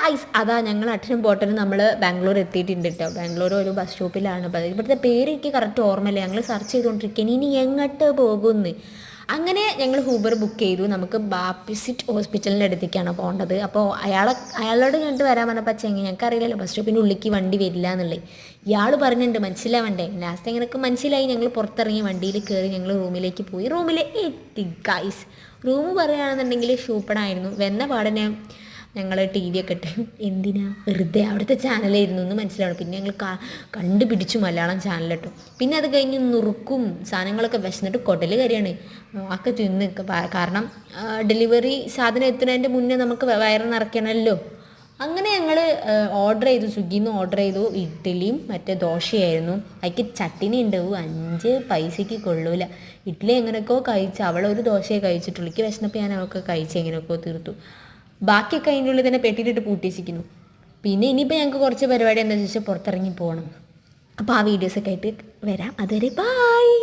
Guys അതാ ഞങ്ങൾ അട്ടനും പോട്ടനും നമ്മൾ ബാംഗ്ലൂർ എത്തിയിട്ടുണ്ട് കേട്ടോ. ബാംഗ്ലൂർ ഒരു ബസ് സ്റ്റോപ്പിലാണ്. ഇവിടുത്തെ പേര് എനിക്ക് കറക്റ്റ് ഓർമ്മയില്ല. ഞങ്ങൾ സെർച്ച് ചെയ്തുകൊണ്ടിരിക്കുകയാണ് ഇനി എങ്ങോട്ട് പോകുമെന്ന്. അങ്ങനെ ഞങ്ങൾ ഊബർ ബുക്ക് ചെയ്തു. നമുക്ക് ബാപ്പിസിറ്റ് ഹോസ്പിറ്റലിൻ്റെ അടുത്തേക്കാണ് പോകേണ്ടത്. അപ്പോൾ അയാളോട് കണ്ടിട്ട് വരാൻ പറഞ്ഞപ്പോൾ ചെങ്ങി ഞങ്ങൾക്ക് അറിയില്ലല്ലോ ബസ് സ്റ്റോപ്പിൻ്റെ ഉള്ളിലേക്ക് വണ്ടി വരില്ല എന്നുള്ളത്. ഇയാൾ പറഞ്ഞിട്ടുണ്ട് മനസ്സിലാവണ്ടേ. ലാസ്റ്റ് എങ്ങനെയൊക്കെ മനസ്സിലായി. ഞങ്ങൾ പുറത്തിറങ്ങി വണ്ടിയിൽ കയറി ഞങ്ങൾ റൂമിലേക്ക് പോയി. റൂമിൽ എത്തി ഗൈസ്. റൂം പറയുകയാണെന്നുണ്ടെങ്കിൽ ഷൂപ്പണായിരുന്നു. വന്ന പാടനെ ഞങ്ങൾ ടി വി ഒക്കെ ഇട്ട് എന്തിനാ വെറുതെ അവിടുത്തെ ചാനലായിരുന്നു എന്ന് മനസ്സിലാവും. പിന്നെ ഞങ്ങൾ കണ്ടുപിടിച്ചു മലയാളം ചാനലിട്ടു. പിന്നെ അത് കഴിഞ്ഞ് നുറുക്കും സാധനങ്ങളൊക്കെ വിശന്നിട്ട് കൊടൽ കയറിയാണ് ഒക്കെ തിന്ന്. കാരണം ഡെലിവറി സാധനം എത്തുന്നതിൻ്റെ മുന്നേ നമുക്ക് വയറ് നിറയ്ക്കണമല്ലോ. അങ്ങനെ ഞങ്ങൾ ഓർഡർ ചെയ്തു. സ്വിഗ്ഗിയിൽ നിന്ന് ഓർഡർ ചെയ്തു. ഇഡ്ഡലിയും മറ്റേ ദോശയായിരുന്നു. അതിക്ക് ചട്ടിനി ഉണ്ടാവും. 5 പൈസയ്ക്ക് കൊള്ളൂല. ഇഡ്ഡലി എങ്ങനെയൊക്കെയോ കഴിച്ചു. അവളൊരു ദോശയെ കഴിച്ചിട്ടുള്ളൂ. എനിക്ക് വിശന്നപ്പോൾ ഞാൻ അവൾക്ക് കഴിച്ച് എങ്ങനെയൊക്കെയോ തീർത്തു. ബാക്കിയൊക്കെ അതിൻ്റെ ഉള്ളിൽ തന്നെ പെട്ടിയിട്ടിട്ട് പൂട്ടിച്ചിരിക്കുന്നു. പിന്നെ ഇനിയിപ്പോൾ ഞങ്ങൾക്ക് കുറച്ച് പരിപാടി എന്താണെന്ന് വെച്ചാൽ പുറത്തിറങ്ങി പോകണം. അപ്പോൾ ആ വീഡിയോസൊക്കെ ആയിട്ട് വരാം. അതുവരെ ബായ്.